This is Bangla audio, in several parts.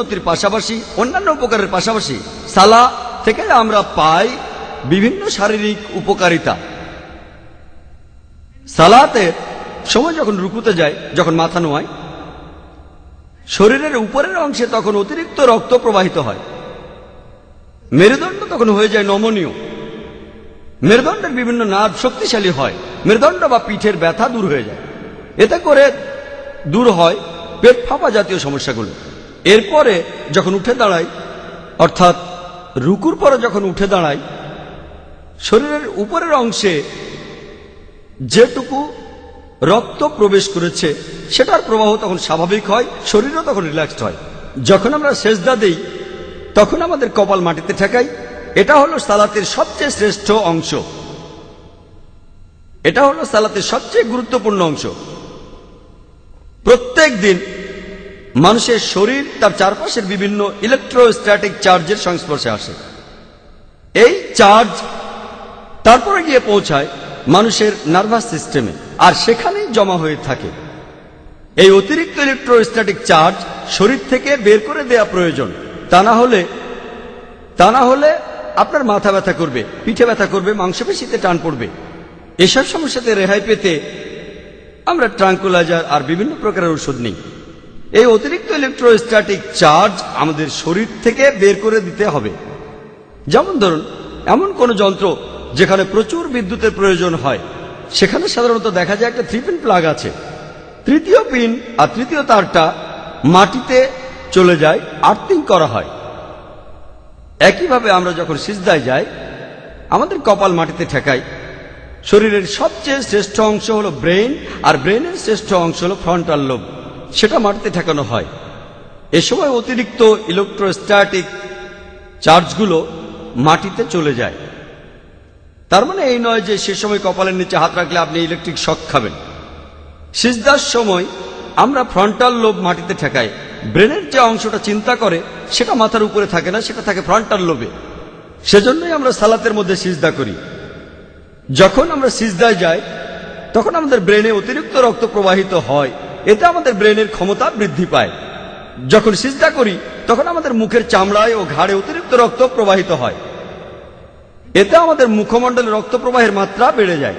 উন্নতির পাশাপাশি অন্যান্য উপকারের পাশাপাশি সালাহ থেকে আমরা পাই বিভিন্ন শারীরিক উপকারিতা। সালাতের সময় যখন রুকুতে যায়, যখন মাথা নোয়ায়, শরীরের উপরের অংশে তখন অতিরিক্ত রক্ত প্রবাহিত হয়। মেরুদণ্ড তখন হয়ে যায় নমনীয়। মেরুদণ্ডের বিভিন্ন নার্ভ শক্তিশালী হয়। মেরুদণ্ড বা পিঠের ব্যথা দূর হয়ে যায়। এতে করে দূর হয় পেট ফাঁপা জাতীয় সমস্যাগুলো। এরপরে যখন উঠে দাঁড়াই, অর্থাৎ রুকুর পরে যখন উঠে দাঁড়াই, শরীরের উপরের অংশে যেটুকু রক্ত প্রবেশ করেছে সেটার প্রবাহ তখন স্বাভাবিক হয়, শরীরও তখন রিল্যাক্সড হয়। যখন আমরা সেজদা দেই তখন আমাদের কপাল মাটিতে ঠেকাই। এটা হলো সালাতের সবচেয়ে শ্রেষ্ঠ অংশ। এটা হলো সালাতের সবচেয়ে গুরুত্বপূর্ণ অংশ। প্রত্যেক দিন মানুষের শরীর তার চারপাশের বিভিন্ন ইলেকট্রোস্ট্যাটিক চার্জের সংস্পর্শে আসে। এই চার্জ তারপরে গিয়ে পৌঁছায় মানুষের নার্ভাস সিস্টেমে, আর সেখানেই জমা হয়ে থাকে। এই অতিরিক্ত ইলেকট্রোস্ট্যাটিক চার্জ শরীর থেকে বের করে দেয়া প্রয়োজন। তা না হলে আপনার মাথা ব্যথা করবে, পিঠে ব্যথা করবে, মাংসপেশিতে টান পড়বে। এসব সমস্যাতে রেহাই পেতে আমরা ট্রাঙ্কুলাইজার আর বিভিন্ন প্রকারের ওষুধ নিই। এই অতিরিক্ত ইলেকট্রোস্ট্যাটিক চার্জ আমাদের শরীর থেকে বের করে দিতে হবে। যেমন ধরুন, এমন কোন যন্ত্র যেখানে প্রচুর বিদ্যুতের প্রয়োজন হয়, সেখানে সাধারণত দেখা যায় একটা 3 পিন প্লাগ আছে। তৃতীয় পিন আর তৃতীয় তারটা মাটিতে চলে যায়, আর্থিং করা হয়। একইভাবে আমরা যখন সিজদায় যাই, আমাদের কপাল মাটিতে ঠেকাই। শরীরের সবচেয়ে শ্রেষ্ঠ অংশ হলো ব্রেন, আর ব্রেনের শ্রেষ্ঠ অংশ হলো ফ্রন্টাল লোব, সেটা মাটিতে ঠেকানো হয়। এ সময় অতিরিক্ত ইলেকট্রোস্ট্যাটিক চার্জগুলো মাটিতে চলে যায়। তার মানে এই নয় যে সে সময় কপালের নিচে হাত রাখলে আপনি ইলেকট্রিক শক খাবেন। সিজদার সময় আমরা ফ্রন্টাল লোব মাটিতে ঠেকাই। ব্রেনের যে অংশটা চিন্তা করে সেটা মাথার উপরে থাকে না, সেটা থাকে ফ্রন্টাল লোবে। সেজন্যই আমরা সালাতের মধ্যে সিজদা করি। যখন আমরা সিজদায় যাই তখন আমাদের ব্রেনে অতিরিক্ত রক্ত প্রবাহিত হয়, এতে আমাদের ব্রেনের ক্ষমতা বৃদ্ধি পায়। যখন সিজদা করি তখন আমাদের মুখের চামড়ায় ও ঘাড়ে অতিরিক্ত রক্ত প্রবাহিত হয়, এতে আমাদের মুখমণ্ডলে রক্ত প্রবাহের মাত্রা বেড়ে যায়।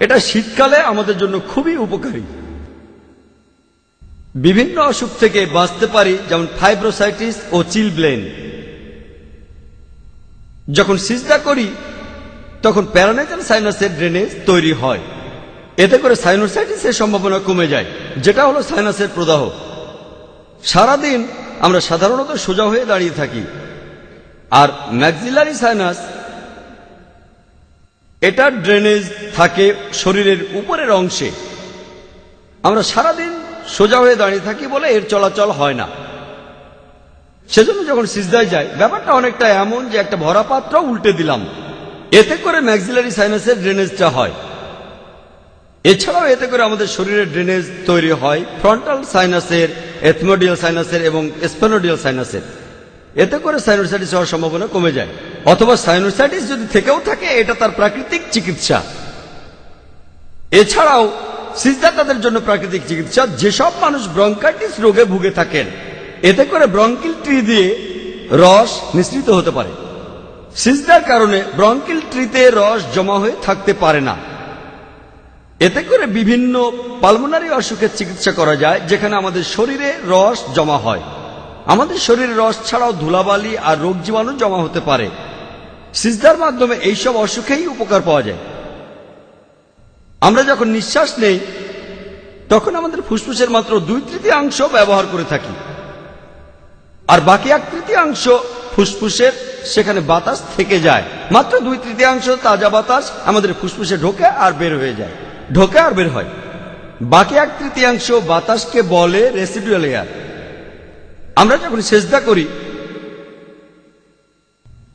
এটা শীতকালে আমাদের জন্য খুবই উপকারী। বিভিন্ন অসুখ থেকে বাঁচতে পারি, যেমন ফাইব্রোসাইটিস ও চিলব্লেন। যখন সিজদা করি তখন প্যারানাইজাল সাইনাসের ড্রেনেজ তৈরি হয়, এতে করে সাইনোসাইটিসের সম্ভাবনা কমে যায়, যেটা হলো সাইনাসের প্রদাহ। সারাদিন আমরা সাধারণত সোজা হয়ে দাঁড়িয়ে থাকি, আর ম্যাক্সিলারি সাইনাস, এটা ড্রেনেজ থাকে শরীরের উপরের অংশে। আমরা সারাদিন সোজা হয়ে দাঁড়িয়ে থাকি বলে এর চলাচল হয় না। সেজন্য যখন সিজদায় যায় ব্যাপারটা অনেকটা এমন যে একটা ভরা পাত্র উল্টে দিলাম, এতে করে ম্যাক্সিলারি সাইনাসের ড্রেনেজটা হয়। এছাড়াও এতে করে আমাদের শরীরের ড্রেনেজ তৈরি হয় ফ্রন্টাল সাইনাসের, এথমোডিয়াল সাইনাসের এবং স্পেনোডিয়াল সাইনাসের। এতে করে সাইনোসাইটিস হওয়ার সম্ভাবনা কমে যায়। অথবা সাইনোসাইটিস যদি থেকেও থাকে, এটা তার প্রাকৃতিক চিকিৎসা। এছাড়াও সিজদা তাদের জন্য প্রাকৃতিক চিকিৎসা যেসব মানুষ ব্রঙ্কাইটিস রোগে ভুগে থাকেন। এতে করে ব্রঙ্কিল ট্রি দিয়ে রস নিঃসৃত হতে পারে। সিজদার কারণে ব্রঙ্কিল ট্রিতে রস জমা হয়ে থাকতে পারে না। এতে করে বিভিন্ন পালমোনারি অসুখের চিকিৎসা করা যায়, যেখানে আমাদের শরীরে রস জমা হয়। আমাদের শরীরে রস ছাড়াও ধুলাবালি আর রোগ জীবাণু জমা হতে পারে। সিজদার মাধ্যমে এইসব অসুখেই উপকার পাওয়া যায়। আমরা যখন নিঃশ্বাস নেই তখন আমাদের ফুসফুসের মাত্র 2/3 ব্যবহার করে থাকি, আর বাকি 1/3 ফুসফুসের সেখানে বাতাস থেকে যায়। মাত্র 2/3 তাজা বাতাস আমাদের ফুসফুসে ঢোকে আর বের হয়ে যায়, ঢোকে আর বের হয়। বাকি 1/3 বাতাসকে বলে রেসিডুয়াল এয়ার। আমরা যখন সেজদা করি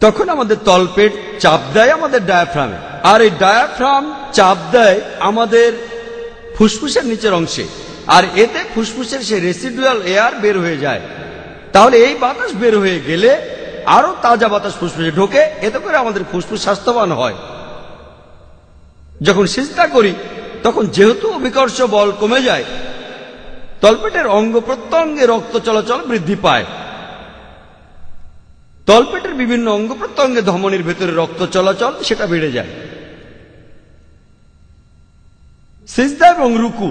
তখন আমাদের তলপেট চাপ দেয় আমাদের ডায়াফ্রামে, আর এই ডায়াফ্রাম চাপ দেয় আমাদের ফুসফুসের নিচের অংশে, আর এতে ফুসফুসের সেই রেসিডুয়াল এয়ার বের হয়ে যায়। তাহলে এই বাতাস বের হয়ে গেলে আরো তাজা বাতাস ফুসফুসে ঢোকে, এতে করে আমাদের ফুসফুস স্বাস্থ্যবান হয়। যখন সিজদা করি তখন যেহেতু অভিকর্ষ বল কমে যায়, তলপেটের অঙ্গ প্রত্যঙ্গে রক্ত চলাচল বৃদ্ধি পায়, তলপেটের বিভিন্ন অঙ্গ প্রত্যঙ্গে ধমনীর ভেতরে রক্ত চলাচল সেটা বেড়ে যায়। সিজদা এবং রুকু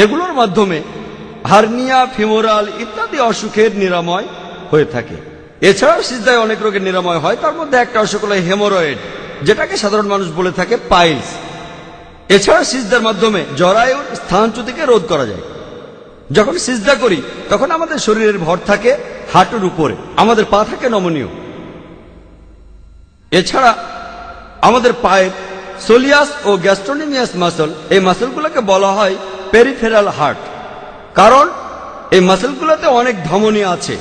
এগুলোর মাধ্যমে হার্নিয়া, ফিমোরাল ইত্যাদি অসুখের নিরাময় হয়ে থাকে। এছাড়াও সিজদায় অনেক রোগের নিরাময় হয়, তার মধ্যে একটা অসুখ হলো হেমোরয়েড, যেটাকে সাধারণ মানুষ বলে থাকে পাইলস। এছাড়া সিজদার মাধ্যমে জরায়ুর স্থানচ্যুতিকে রোধ করা যায়। যখন সিজদা করি তখন আমাদের শরীরের ভর থাকে হাঁটুর উপরে, আমাদের পা থাকে নমনীয়। এছাড়া আমাদের পায়ের সোলিয়াস ও গ্যাস্ট্রোনিমিয়াস মাসল, এই মাসলগুলোকে বলা হয় পেরিফেরাল হার্ট, কারণ এই মাসলগুলোতে অনেক ধমনী আছে,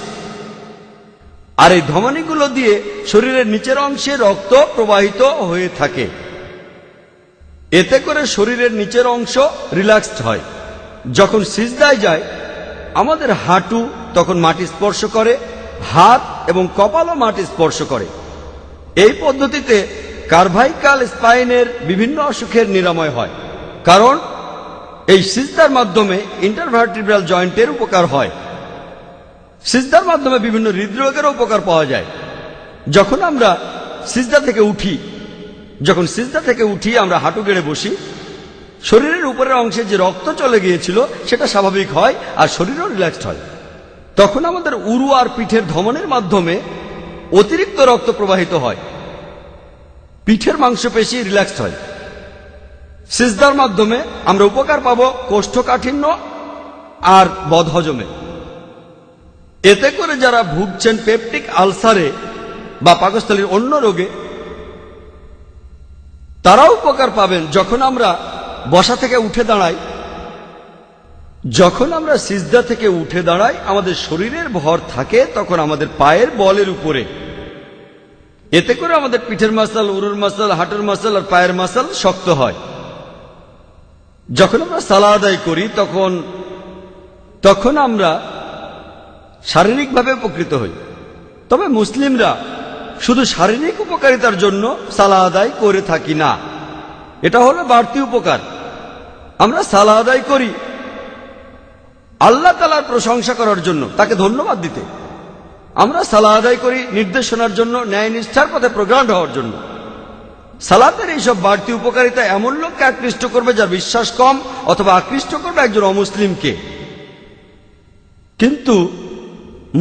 আর এই ধমনীগুলো দিয়ে শরীরের নিচের অংশে রক্ত প্রবাহিত হয়ে থাকে। এতে করে শরীরের নিচের অংশ রিল্যাক্সড হয়। যখন সিজদায় যায় আমাদের হাঁটু তখন মাটি স্পর্শ করে, হাত এবং কপালও মাটি স্পর্শ করে। এই পদ্ধতিতে কার্ভাইকাল স্পাইনের বিভিন্ন অসুখের নিরাময় হয়, কারণ এই সিজদার মাধ্যমে ইন্টারভার্টিব্রাল জয়েন্টের উপকার হয়। সিজদার মাধ্যমে বিভিন্ন হৃদরোগের উপকার পাওয়া যায়। যখন আমরা সিজদা থেকে উঠি আমরা হাঁটু গেড়ে বসি, শরীরের উপরের অংশে যে রক্ত চলে গিয়েছিল সেটা স্বাভাবিক হয় আর শরীরও রিল্যাক্সড হয়। তখন আমাদের উরু আর পিঠের ধমনের মাধ্যমে অতিরিক্ত রক্ত প্রবাহিত হয়, পিঠের মাংসপেশি রিল্যাক্সড হয়। সিজদার মাধ্যমে আমরা উপকার পাব কোষ্ঠকাঠিন্য আর বদহজমে। এতে করে যারা ভুগছেন পেপটিক আলসারে বা পাকস্থলীর অন্য রোগে, তারাও উপকার পাবেন। যখন আমরা বসা থেকে উঠে দাঁড়াই, যখন আমরা সিজদা থেকে উঠে দাঁড়াই আমাদের শরীরের ভর থাকে তখন আমাদের পায়ের বলের উপরে। এতে করে আমাদের পিঠের মাসল, উরুর মাসল, হাঁটুর মাসল আর পায়ের মাসল শক্ত হয়। যখন আমরা সালাত আদায় করি তখন আমরা শারীরিকভাবে উপকৃত হই। তবে মুসলিমরা শুধু শারীরিক উপকারিতার জন্য সালাত আদায় করে থাকি না, এটা হলো বাড়তি উপকার। আমরা সালাত আদায় করি আল্লাহ তাআলার প্রশংসা করার জন্য, তাকে ধন্যবাদ দিতে। আমরা সালাত আদায় করি নির্দেশনার জন্য, ন্যায় নিষ্ঠার পথে প্রোগ্রাম হওয়ার জন্য। সালাতের এইসব বাড়তি উপকারিতা এমন লোককে আকৃষ্ট করবে যার বিশ্বাস কম, অথবা আকৃষ্ট করবে একজন অমুসলিমকে। কিন্তু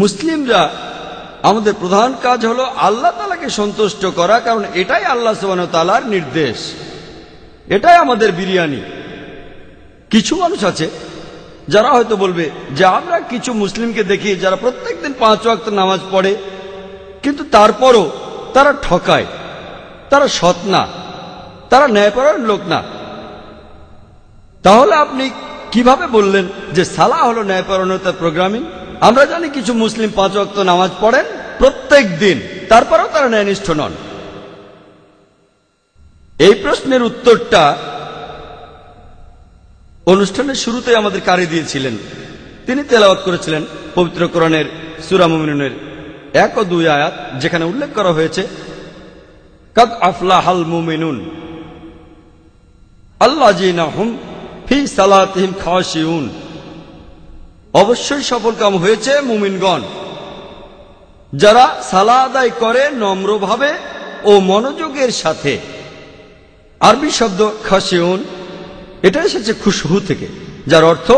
মুসলিমরা আমাদের প্রধান কাজ হলো আল্লাহ তাআলাকে সন্তুষ্ট করা, কারণ এটাই আল্লাহ সুবহানাহু ওয়া তাআলার নির্দেশ, এটাই আমাদের বিরিয়ানি। কিছু মানুষ আছে যারা হয়তো বলবে যে আমরা কিছু মুসলিমকে দেখি যারা প্রত্যেকদিন 5 ওয়াক্ত নামাজ পড়ে, কিন্তু তারপরও তারা ঠকায়, তারা সৎ না, তারা ন্যায়পরায়ণ লোক না। তাহলে আপনি কিভাবে বললেন যে সালাহ হলো ন্যায়পরায়ণতার প্রোগ্রামিং? আমরা জানি কিছু মুসলিম 5 ওয়াক্ত নামাজ পড়েন প্রত্যেক দিন, তারপরেও তারা ন্যায়নিষ্ঠ নন। এই প্রশ্নের উত্তরটা অনুষ্ঠানের শুরুতে আমাদের কারি দিয়েছিলেন। তিনি তেলাওয়াত করেছিলেন পবিত্র কোরআনের সূরা মুমিনুনের 1 ও 2 আয়াত, যেখানে উল্লেখ করা হয়েছে কাদ আফলাহাল মুমিনুন আল্লাযীনা হুম ফি সালাতিহিম খাশিউন। অবশ্যই সফলকাম হয়েছে মুমিনগণ, যারা সালাত আদায় করে নম্রভাবে ও মনোযোগের সাথে। আরবি শব্দ খাশিউন, এটা এসেছে খুশহু থেকে, যার অর্থ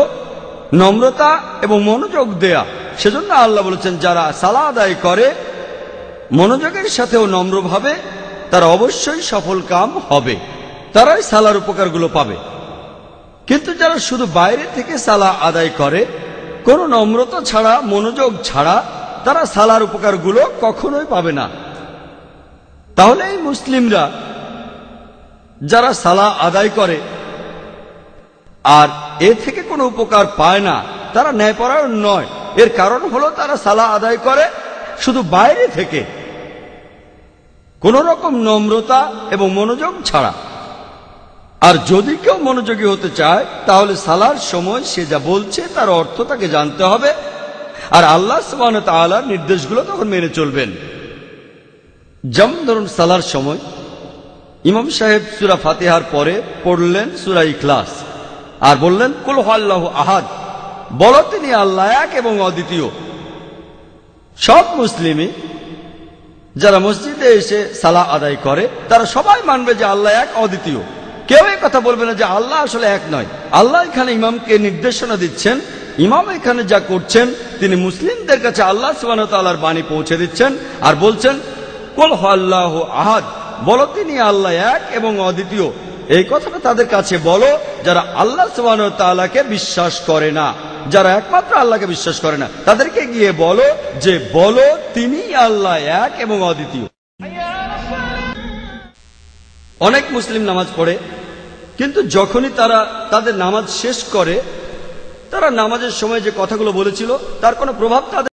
নম্রতা এবং মনোযোগ দেয়া। সেজন্য আল্লাহ বলেছেন যারা সালাত আদায় করে মনোযোগের সাথে ও নম্রভাবে তারা অবশ্যই সফলকাম হবে, তারাই সালার উপকারগুলো পাবে। কিন্তু যারা শুধু বাইরে থেকে সালা আদায় করে কোনো নম্রতা ছাড়া, মনোযোগ ছাড়া, তারা সালার উপকারগুলো কখনোই পাবে না। তাহলে এই মুসলিমরা যারা সালা আদায় করে আর এ থেকে কোনো উপকার পায় না, তারা ন্যায়পরায়ণ নয়। এর কারণ হলো তারা সালা আদায় করে শুধু বাইরে থেকে, কোন রকম নম্রতা এবং মনোযোগ ছাড়া। আর যদি কেউ মনোযোগী হতে চায় তাহলে সালার সময় সে যা বলছে তার অর্থ তাকে জানতে হবে, আর আল্লাহ সুবহানাহু ওয়া তাআলার নির্দেশগুলো তখন মেনে চলবেন। যেমন ধরুন সালার সময় ইমাম সাহেব সূরা ফাতিহার পরে পড়লেন সূরা ইখলাস আর বললেন কুল হুয়াল্লাহু আহাদ, বলো তিনি আল্লাহ এক এবং অদ্বিতীয়। সব মুসলিমই যারা মসজিদে এসে সালাহ আদায় করে তারা সবাই মানবে যে আল্লাহ এক, অদ্বিতীয়। কেউ এই কথা বলবে না যে আল্লাহ আসলে এক নয়। আল্লাহ এখানে ইমামকে নির্দেশনা দিচ্ছেন, ইমাম এখানে যা করছেন তিনি মুসলিমদের কাছে আল্লাহ সুবহানাহু ওয়া তাআলার বাণী পৌঁছে দিচ্ছেন আর বলছেন কুল হুয়াল্লাহু আহাদ, বলো তিনি আল্লাহ এক এবং অদ্বিতীয়। এই কথাটা তাদের কাছে বলো যারা আল্লাহ সুবহানাহু ওয়া তাআলাকে বিশ্বাস করে না, যারা একমাত্র আল্লাহকে বিশ্বাস করে না, তাদেরকে গিয়ে বলো যে বলো তিনি আল্লাহ এক এবং অদ্বিতীয়। অনেক মুসলিম নামাজ পড়ে, কিন্তু যখনই তারা তাদের নামাজ শেষ করে তারা নামাজের সময় যে কথাগুলো বলেছিল তার কোনো প্রভাব তাদের